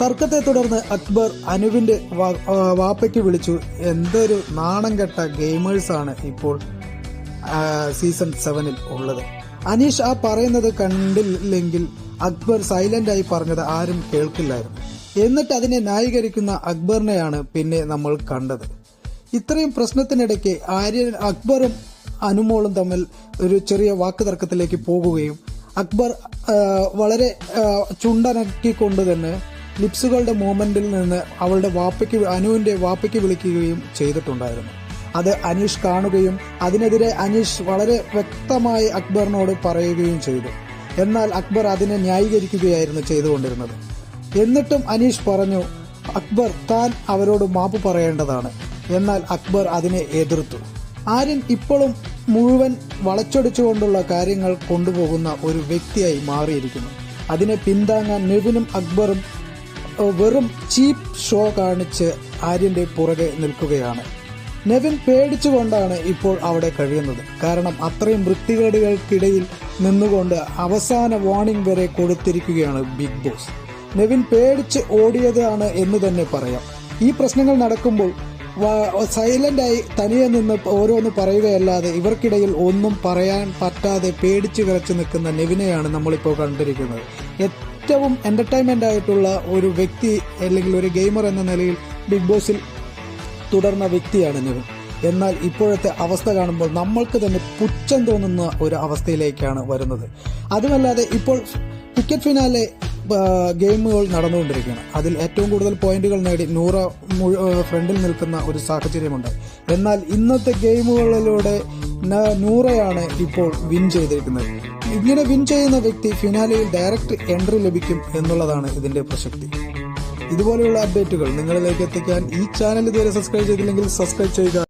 തർക്കത്തെ തുടർന്ന് അക്ബർ അനുവിന്റെ വാപ്പയ്ക്ക് വിളിച്ചു. എന്തൊരു നാണം കെട്ട ഗെയിമേഴ്സാണ് ഇപ്പോൾ സീസൺ 7 ഉള്ളത്. അനീഷ് ആ പറയുന്നത് കണ്ടില്ലെങ്കിൽ അക്ബർ സൈലന്റായി പറഞ്ഞത് ആരും കേൾക്കില്ലായിരുന്നു. എന്നിട്ട് അതിനെ ന്യായീകരിക്കുന്ന അക്ബറിനെയാണ് പിന്നെ നമ്മൾ കണ്ടത്. ഇത്രയും പ്രശ്നത്തിനിടയ്ക്ക് അക്ബറും അനുമോളും തമ്മിൽ ഒരു ചെറിയ വാക്ക് തർക്കത്തിലേക്ക് പോകുകയും അക്ബർ വളരെ ചുണ്ടനക്കിക്കൊണ്ട് തന്നെ ലിപ്സുകളുടെ മൂവ്മെന്റിൽ നിന്ന് അവളുടെ അനുവിന്റെ വാപ്പയ്ക്ക് വിളിക്കുകയും ചെയ്തിട്ടുണ്ടായിരുന്നു. അത് അനീഷ് കാണുകയും അതിനെതിരെ അനീഷ് വളരെ വ്യക്തമായി അക്ബറിനോട് പറയുകയും ചെയ്തു. എന്നാൽ അക്ബർ അതിനെ ന്യായീകരിക്കുകയായിരുന്നു ചെയ്തുകൊണ്ടിരുന്നത്. എന്നിട്ടും അനീഷ് പറഞ്ഞു, അക്ബർ താൻ അവരോട് മാപ്പ് പറയേണ്ടതാണ്. എന്നാൽ അക്ബർ അതിനെ എതിർത്തു. ആര്യൻ ഇപ്പോഴും മുഴുവൻ വളച്ചൊടിച്ചുകൊണ്ടുള്ള കാര്യങ്ങൾ കൊണ്ടുപോകുന്ന ഒരു വ്യക്തിയായി മാറിയിരിക്കുന്നു. അതിനെ പിന്താങ്ങാൻ നെവിനും അക്ബറും വെറും ചീപ്പ് ഷോ കാണിച്ച് ആര്യന്റെ പുറകെ നിൽക്കുകയാണ്. നെവിൻ പേടിച്ചുകൊണ്ടാണ് ഇപ്പോൾ അവിടെ കഴിയുന്നത്. കാരണം അത്രയും വൃത്തികേടുകൾക്കിടയിൽ നിന്നുകൊണ്ട് അവസാന വാർണിംഗ് വരെ കൊടുത്തിരിക്കുകയാണ് ബിഗ് ബോസ്. നെവിൻ പേടിച്ച് ഓടിയതാണ് എന്ന് തന്നെ പറയാം. ഈ പ്രശ്നങ്ങൾ നടക്കുമ്പോൾ സൈലന്റായി തനിയെ നിന്ന് ഓരോന്ന് പറയുകയല്ലാതെ ഇവർക്കിടയിൽ ഒന്നും പറയാൻ പറ്റാതെ പേടിച്ചു വിറച്ചു നിൽക്കുന്ന നെവിനെയാണ് നമ്മളിപ്പോൾ കണ്ടിരിക്കുന്നത്. ഏറ്റവും എന്റർടൈൻമെന്റ് ആയിട്ടുള്ള ഒരു വ്യക്തി അല്ലെങ്കിൽ ഒരു ഗെയിമർ എന്ന നിലയിൽ ബിഗ് ബോസിൽ തുടർന്ന വ്യക്തിയാണ് നെവിൻ. എന്നാൽ ഇപ്പോഴത്തെ അവസ്ഥ കാണുമ്പോൾ നമ്മൾക്ക് തന്നെ പുച്ഛം തോന്നുന്ന ഒരു അവസ്ഥയിലേക്കാണ് വരുന്നത്. അതുമല്ലാതെ ഇപ്പോൾ ടിക്കറ്റ് ഫിനാലെ ഗെയിമുകൾ നടന്നുകൊണ്ടിരിക്കുകയാണ്. അതിൽ ഏറ്റവും കൂടുതൽ പോയിന്റുകൾ നേടി നൂറ ഫ്രണ്ടിൽ നിൽക്കുന്ന ഒരു സാഹചര്യമുണ്ട്. എന്നാൽ ഇന്നത്തെ ഗെയിമുകളിലൂടെ നൂറയാണ് ഇപ്പോൾ വിൻ ചെയ്തിരിക്കുന്നത്. ഇങ്ങനെ വിൻ ചെയ്യുന്ന വ്യക്തി ഫിനാലയിൽ ഡയറക്റ്റ് എൻട്രി ലഭിക്കും എന്നുള്ളതാണ് ഇതിന്റെ പ്രസക്തി. ഇതുപോലെയുള്ള അപ്ഡേറ്റുകൾ നിങ്ങളിലേക്ക് എത്തിക്കാൻ ഈ ചാനൽ ഇതുവരെ സബ്സ്ക്രൈബ് ചെയ്തില്ലെങ്കിൽ സബ്സ്ക്രൈബ് ചെയ്യുക.